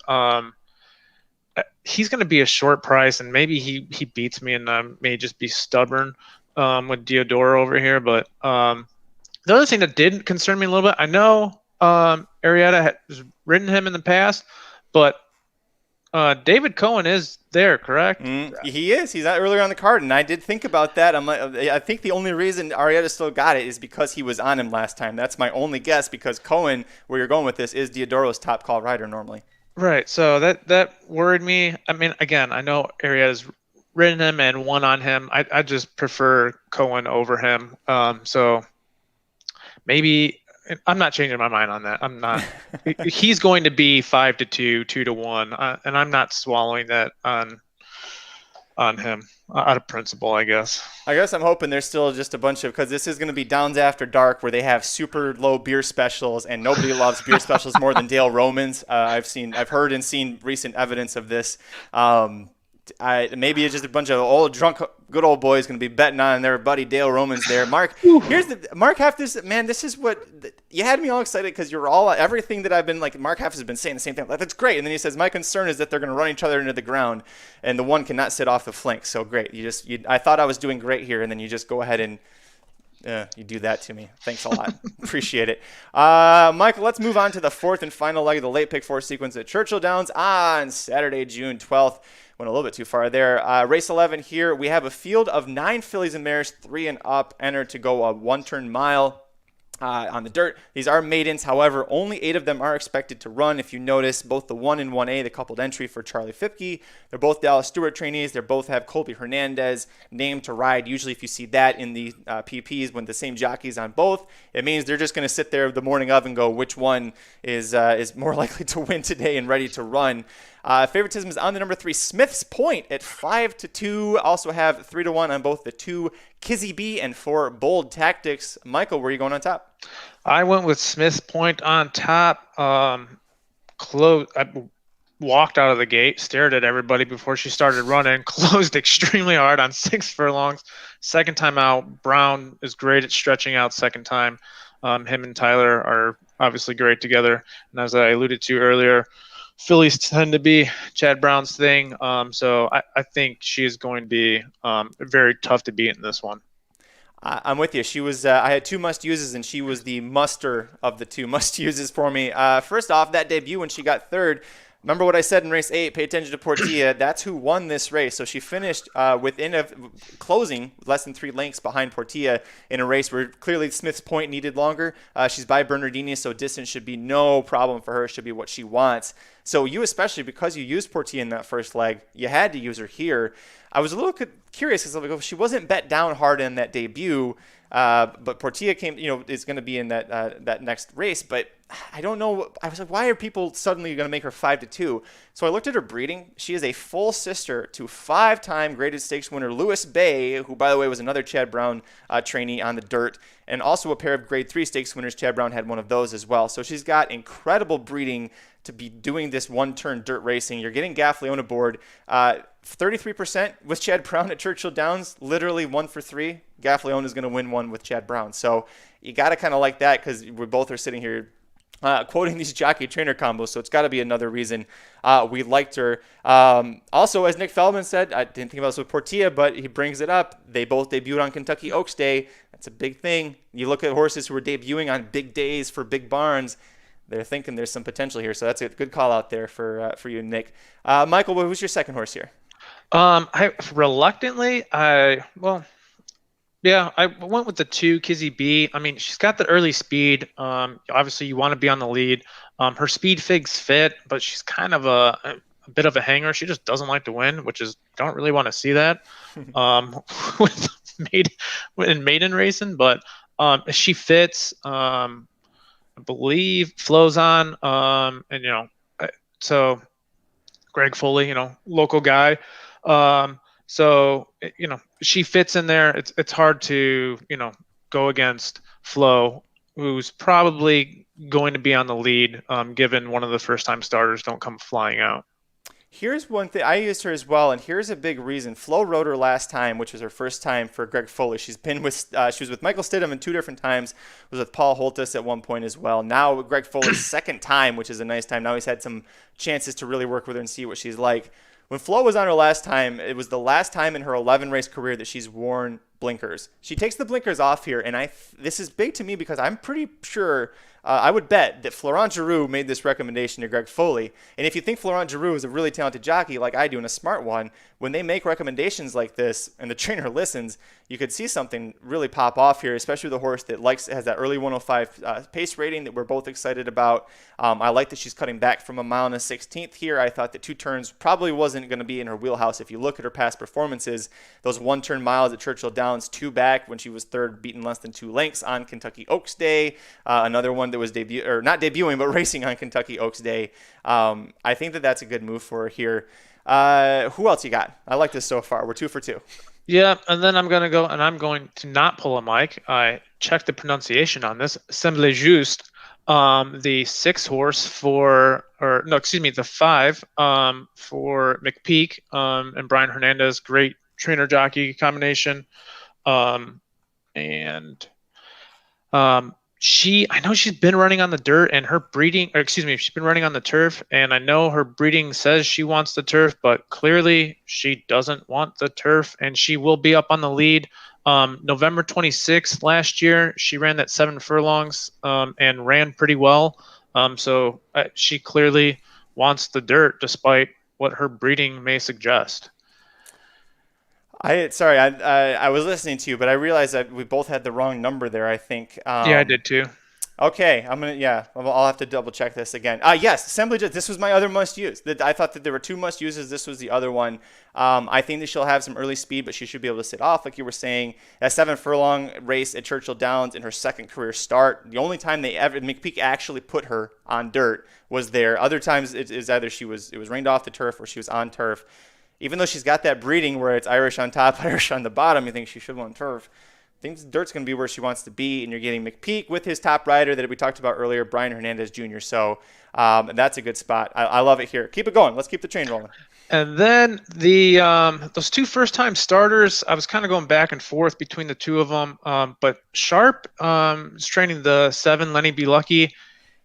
He's going to be a short price, and maybe he beats me and may just be stubborn with Diodoro over here. But the other thing that did concern me a little bit, I know Arrieta has ridden him in the past, but David Cohen is there, correct? He is. He's not earlier on the card, and I did think about that. I think the only reason Arrieta still got it is because he was on him last time. That's my only guess, because Cohen, where you're going with this, is Diodoro's top call rider normally. Right. So that worried me. I mean, again, I know Arrieta's ridden him and won on him. I just prefer Cohen over him. So maybe I'm not changing my mind on that. I'm not. He's going to be 5-2, 2-1, and I'm not swallowing that on on him out of principle, I guess. I guess I'm hoping there's still just a bunch of, because this is going to be Downs After Dark, where they have super low beer specials, and nobody loves beer specials more than Dale Romans. I've heard and seen recent evidence of this. Maybe it's just a bunch of old drunk, good old boys going to be betting on their buddy Dale Romans there. Mark, Mark Heff. This is what you had me all excited, because you're all everything that I've been like. Mark Heff has been saying the same thing. Like, that's great, and then he says, my concern is that they're going to run each other into the ground, and the one cannot sit off the flank. So great, I thought I was doing great here, and then you just go ahead and. You do that to me. Thanks a lot. Appreciate it. Michael, let's move on to the fourth and final leg of the late pick four sequence at Churchill Downs on Saturday, June 12th. Went a little bit too far there. Race 11 here. We have a field of 9 fillies and mares, 3 and up, entered to go a one-turn mile. On the dirt. These are maidens. However, only 8 of them are expected to run. If you notice, both the 1 and 1A, the coupled entry for Charlie Fipke, they're both Dallas Stewart trainees. They both have Colby Hernandez named to ride. Usually if you see that in the PPs when the same jockey's on both, it means they're just going to sit there the morning of and go, which one is more likely to win today and ready to run. Favoritism is on the number 3, Smith's Point at 5-2. Also have 3-1 on both the 2, Kizzy B, and 4, Bold Tactics. Michael, where are you going on top? I went with Smith's Point on top. I walked out of the gate, stared at everybody before she started running, closed extremely hard on 6 furlongs. Second time out, Brown is great at stretching out second time. Him and Tyler are obviously great together. And as I alluded to earlier, fillies tend to be Chad Brown's thing. So I think she is going to be very tough to beat in this one. I'm with you. She was. I had 2 must-uses, and she was the muster of the 2 must-uses for me. First off, that debut when she got third. Remember what I said in race 8, pay attention to Portilla. That's who won this race. So she finished within a closing less than 3 lengths behind Portilla in a race where clearly Smith's Point needed longer. She's by Bernardini, so distance should be no problem for her. It should be what she wants. So you, especially because you used Portilla in that first leg, you had to use her here. I was a little curious because she wasn't bet down hard in that debut, but Portilla is going to be in that next race. But I don't know. I was like, why are people suddenly going to make her 5-2? So I looked at her breeding. She is a full sister to 5-time graded stakes winner Lewis Bay, who, by the way, was another Chad Brown trainee on the dirt, and also a pair of grade 3 stakes winners. Chad Brown had one of those as well. So she's got incredible breeding to be doing this one-turn dirt racing. You're getting Gaffleone aboard. 33% with Chad Brown at Churchill Downs, literally 1 for 3. Gaffleone is going to win one with Chad Brown. So you got to kind of like that, because we both are sitting here quoting these jockey-trainer combos, so it's got to be another reason we liked her. Also, as Nick Feldman said, I didn't think about this with Portilla, but he brings it up. They both debuted on Kentucky Oaks Day. That's a big thing. You look at horses who are debuting on big days for big barns, they're thinking there's some potential here. So that's a good call out there for you, Nick. Michael, who's your second horse here? I went with the 2, Kizzy B. I mean, she's got the early speed. Obviously, you want to be on the lead. Her speed figs fit, but she's kind of a bit of a hanger. She just doesn't like to win, which is, don't really want to see that with maiden racing. But she fits. I believe flows on. So Greg Foley, local guy. So, she fits in there. It's hard to, go against Flo, who's probably going to be on the lead, given one of the first-time starters don't come flying out. Here's one thing. I used her as well, and here's a big reason. Flo rode her last time, which was her first time for Greg Foley. She was with Michael Stidham 2 different times, was with Paul Holtis at one point as well. Now Greg Foley's second time, which is a nice time. Now he's had some chances to really work with her and see what she's like. When Flo was on her last time, it was the last time in her 11-race career that she's worn blinkers. She takes the blinkers off here, and this is big to me because I'm pretty sure I would bet that Florent Giroux made this recommendation to Greg Foley. And if you think Florent Giroux is a really talented jockey like I do and a smart one, when they make recommendations like this and the trainer listens, you could see something really pop off here, especially the horse that has that early 105 pace rating that we're both excited about. I like that she's cutting back from 1 mile and a 16th here. I thought that 2 turns probably wasn't going to be in her wheelhouse. If you look at her past performances, those 1-turn miles at Churchill Downs Downs 2 back when she was third, beaten less than 2 lengths on Kentucky Oaks Day. Another one that was not debuting, but racing on Kentucky Oaks Day. I think that's a good move for her here. Who else you got? I like this so far. We're 2 for 2. Yeah, and then I'm going to not pull a mic. I checked the pronunciation on this. Semble Juste, the 6 horse the 5 for McPeak and Brian Hernandez. Great trainer jockey combination. I know she's been running on the dirt and she's been running on the turf, and I know her breeding says she wants the turf, but clearly she doesn't want the turf, and she will be up on the lead. November 26th last year, she ran that 7 furlongs and ran pretty well. So she clearly wants the dirt despite what her breeding may suggest. I was listening to you, but I realized that we both had the wrong number there, I think. Yeah, I did too. Okay, I'll have to double check this again. Yes, Assembly. This was my other must use. I thought that there were 2 must uses. This was the other one. I think that she'll have some early speed, but she should be able to sit off, like you were saying. That 7 furlong race at Churchill Downs in her second career start. The only time McPeak actually put her on dirt was there. Other times it is either it was rained off the turf or she was on turf. Even though she's got that breeding where it's Irish on top, Irish on the bottom, you think she should want turf. I think dirt's going to be where she wants to be, and you're getting McPeak with his top rider that we talked about earlier, Brian Hernandez Jr. So that's a good spot. I love it here. Keep it going. Let's keep the train rolling. And then those 2 first-time starters, I was kind of going back and forth between the 2 of them. But Sharp is training the 7, Lenny B. Lucky.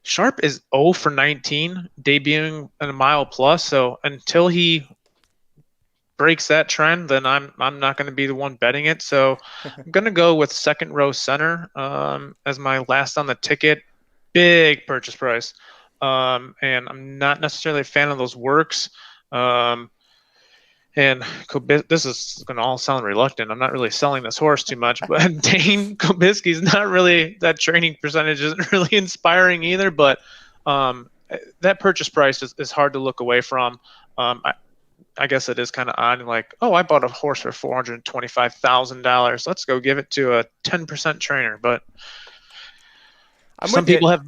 Sharp is 0 for 19, debuting in a mile plus. So until he breaks that trend, then I'm not going to be the one betting it. So I'm going to go with second row center as my last on the ticket. Big purchase price. And I'm not necessarily a fan of those works. And this is going to all sound reluctant. I'm not really selling this horse too much, but Dane Kobisky's not really, that training percentage isn't really inspiring either, but that purchase price is hard to look away from. I guess it is kind of odd. Like, oh, I bought a horse for $425,000. Let's go give it to a 10% trainer. But some people have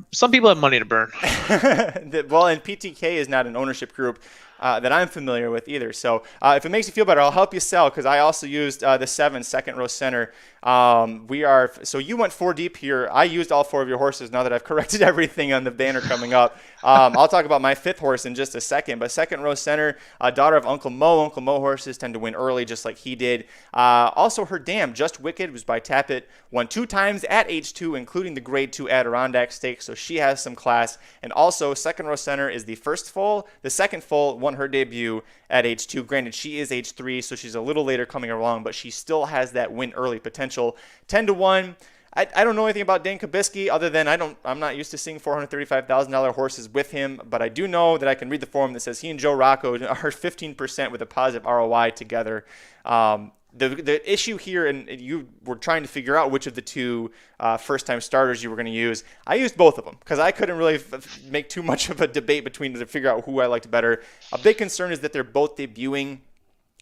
money to burn. Well, and PTK is not an ownership group that I'm familiar with either. So if it makes you feel better, I'll help you sell, because I also used the 7 second row center. So you went 4 deep here. I used all 4 of your horses now that I've corrected everything on the banner coming up. I'll talk about my 5th horse in just a second, but second row center, daughter of Uncle Mo. Uncle Mo horses tend to win early just like he did. Also her dam, Just Wicked, was by Tappet, won 2 times at H2, including the grade 2 Adirondack Stakes, so she has some class. And also second row center is the first foal. The second foal won her debut at H2. Granted, she is H3, so she's a little later coming along, but she still has that win early potential. 10-1. I don't know anything about Dane Kobisky other than I'm not used to seeing $435,000 horses with him, but I do know that I can read the form that says he and Joe Rocco are 15% with a positive ROI together. The issue here, and you were trying to figure out which of the 2 first-time starters you were going to use. I used both of them because I couldn't really make too much of a debate between them to figure out who I liked better. A big concern is that they're both debuting,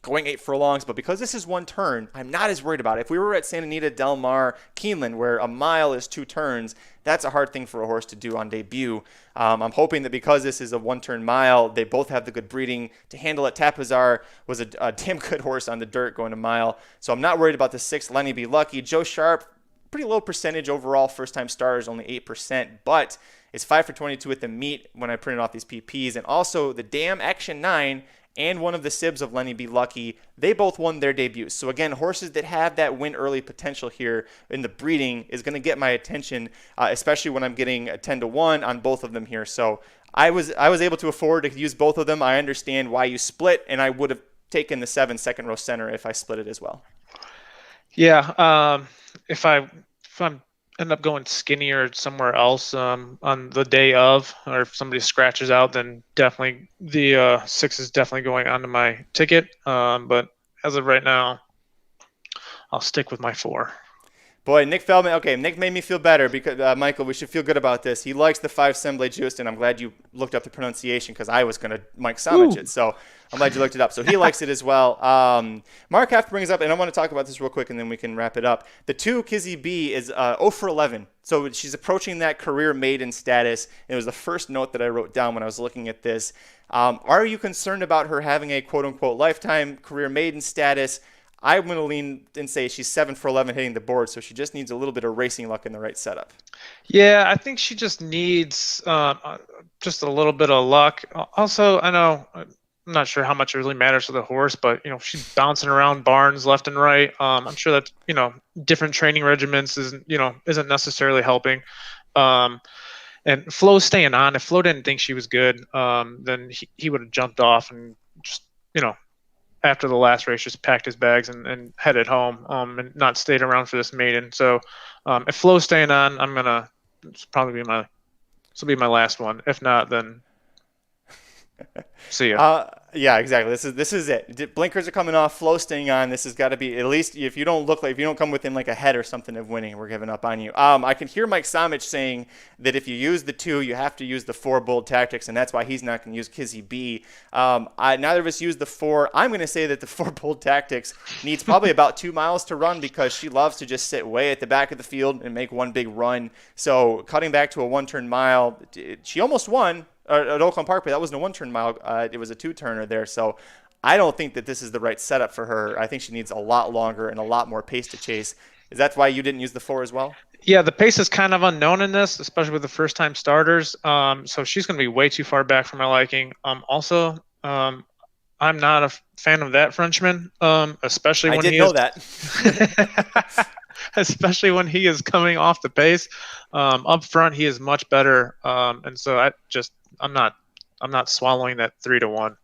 going 8 furlongs, but because this is 1 turn, I'm not as worried about it. If we were at Santa Anita, Del Mar, Keeneland, where a mile is 2 turns, that's a hard thing for a horse to do on debut. I'm hoping that because this is a 1-turn mile, they both have the good breeding to handle it. Tapazar was a damn good horse on the dirt going a mile, so I'm not worried about the 6th, Lenny B. Lucky. Joe Sharp, pretty low percentage overall, first-time starters, only 8%, but it's 5 for 22 at the meet when I printed off these PPs. And also the Dam Action 9 and one of the sibs of Lenny B. Lucky, they both won their debuts. So again, horses that have that win early potential here in the breeding is going to get my attention, especially when I'm getting a 10-1 on both of them here. So I was able to afford to use both of them. I understand why you split, and I would have taken the 7 second row center if I split it as well. Yeah, if I'm end up going skinnier somewhere else on the day of, or if somebody scratches out, then definitely the 6 is definitely going onto my ticket. But as of right now, I'll stick with my 4. Boy, Nick Feldman. Okay, Nick made me feel better because, Michael, we should feel good about this. He likes the 5 Semble juice, and I'm glad you looked up the pronunciation because I was going to Mike Samich it. So I'm glad you looked it up. So he likes it as well. Mark Heft brings up, and I want to talk about this real quick, and then we can wrap it up. The 2 Kizzy B is 0 for 11. So she's approaching that career maiden status. And it was the first note that I wrote down when I was looking at this. Are you concerned about her having a quote-unquote lifetime career maiden status? I'm going to lean and say she's 7 for 11 hitting the board, so she just needs a little bit of racing luck in the right setup. Yeah, I think she just needs just a little bit of luck. Also, I know I'm not sure how much it really matters to the horse, but she's bouncing around barns left and right. I'm sure that different training regimens isn't necessarily helping. And Flo's staying on. If Flo didn't think she was good, then he would have jumped off and just after the last race, just packed his bags and headed home, and not stayed around for this maiden. So, if Flo's staying on, it's probably this will be my last one. If not, then see ya. Yeah, exactly. This is it. Blinkers are coming off. Flow staying on. This has got to be at least if you don't come within like a head or something of winning, we're giving up on you. I can hear Mike Samich saying that if you use the 2, you have to use the 4 bold tactics, and that's why he's not going to use Kizzy B. Neither of us use the 4. I'm going to say that the 4 bold tactics needs probably about 2 miles to run because she loves to just sit way at the back of the field and make one big run. So cutting back to a 1-turn mile, she almost won at Oakland Park, but that wasn't a 1-turn mile. It was a 2-turner there. So I don't think that this is the right setup for her. I think she needs a lot longer and a lot more pace to chase. Is that why you didn't use the 4 as well? Yeah, the pace is kind of unknown in this, especially with the first-time starters. So she's going to be way too far back for my liking. Also, I'm not a fan of that Frenchman, especially when especially when he is coming off the pace. Up front, he is much better, and so I'm not swallowing that 3-1.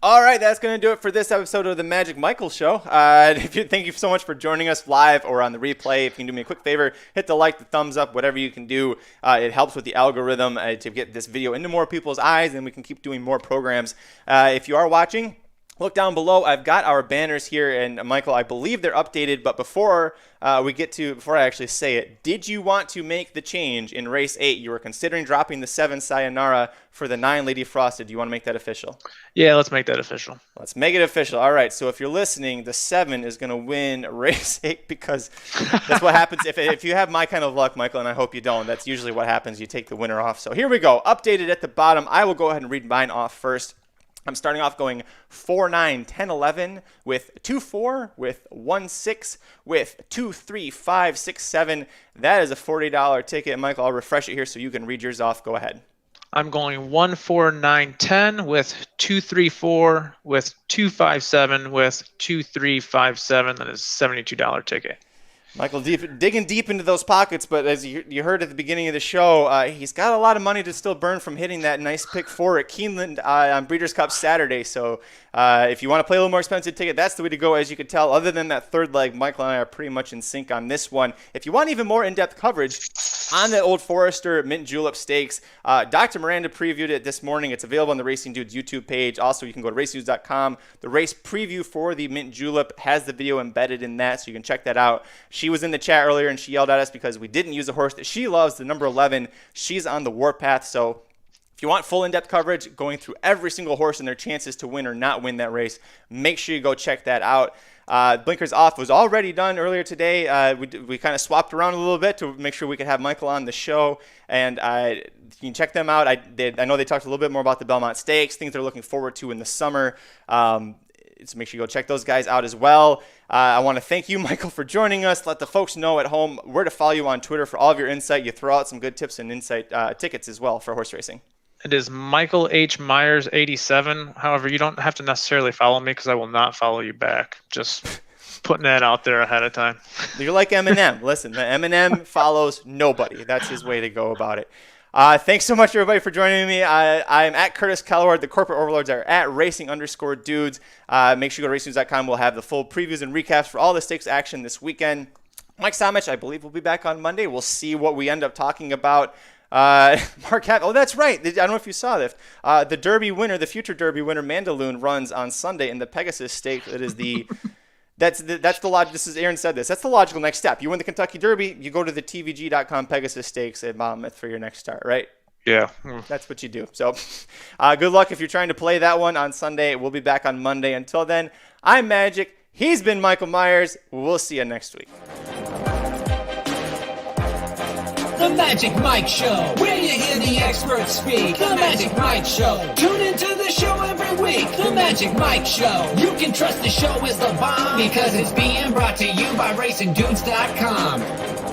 All right, that's going to do it for this episode of the Magic Michael Show. Thank you so much for joining us live or on the replay. If you can do me a quick favor, hit the like, the thumbs up, whatever you can do. It helps with the algorithm to get this video into more people's eyes, and we can keep doing more programs. If you are watching, look down below. I've got our banners here, and Michael, I believe they're updated. But before I actually say it, did you want to make the change in race 8? You were considering dropping the 7 Sayonara for the 9 Lady Frosted. Do you want to make that official? Yeah, let's make that official. Let's make it official. All right. So if you're listening, the 7 is going to win race 8 because that's what happens if you have my kind of luck, Michael, and I hope you don't. That's usually what happens. You take the winner off. So here we go. Updated at the bottom. I will go ahead and read mine off first. I'm starting off going 4, 9, 10, 11 with 2, 4, with 1, 6, with 2, 3, 5, 6, 7. That is a $40 ticket. Michael, I'll refresh it here so you can read yours off. Go ahead. I'm going 1, 4, 9, 10 with 2, 3, 4, with 2, 5, 7, with 2, 3, 5, 7. That is a $72 ticket. Michael, digging deep into those pockets, but as you heard at the beginning of the show, he's got a lot of money to still burn from hitting that nice pick 4 at Keeneland on Breeders' Cup Saturday. So if you want to play a little more expensive ticket, that's the way to go. As you could tell, other than that third leg, Michael and I are pretty much in sync on this one. If you want even more in-depth coverage on the Old Forester Mint Julep Stakes, Dr. Miranda previewed it this morning. It's available on the Racing Dudes YouTube page. Also, you can go to racenews.com. The race preview for the Mint Julep has the video embedded in that, so you can check that out. She was in the chat earlier, and she yelled at us because we didn't use a horse that she loves, the number 11. She's on the warpath, so if you want full in-depth coverage, going through every single horse and their chances to win or not win that race, make sure you go check that out. Blinkers Off was already done earlier today. We kind of swapped around a little bit to make sure we could have Michael on the show, and you can check them out. I know they talked a little bit more about the Belmont Stakes, things they're looking forward to in the summer. So make sure you go check those guys out as well. I want to thank you, Michael, for joining us. Let the folks know at home where to follow you on Twitter for all of your insight. You throw out some good tips and insight tickets as well for horse racing. It is Michael H. Myers 87. However, you don't have to necessarily follow me because I will not follow you back. Just putting that out there ahead of time. You're like Eminem. Listen, the Eminem follows nobody. That's his way to go about it. Thanks so much, everybody, for joining me. I'm at Curtis Kellaward. The corporate overlords are at racing_dudes. Make sure you go to racenews.com. We'll have the full previews and recaps for all the stakes action this weekend. Mike Samich, I believe, will be back on Monday. We'll see what we end up talking about. Mark Happ. Oh, that's right. I don't know if you saw this. The Derby winner, the future Derby winner, Mandaloon, runs on Sunday in the Pegasus Stakes. It is the That's the logic. This is Aaron said this. That's the logical next step. You win the Kentucky Derby, you go to the TVG.com Pegasus Stakes at Monmouth for your next start, right? Yeah. That's what you do. So good luck if you're trying to play that one on Sunday. We'll be back on Monday. Until then, I'm Magic. He's been Michael Myers. We'll see you next week. The Magic Mike Show, where you hear the experts speak. The Magic Mike Show. Tune into the show every week. The Magic Mike Show. You can trust the show is the bomb because it's being brought to you by RacingDudes.com.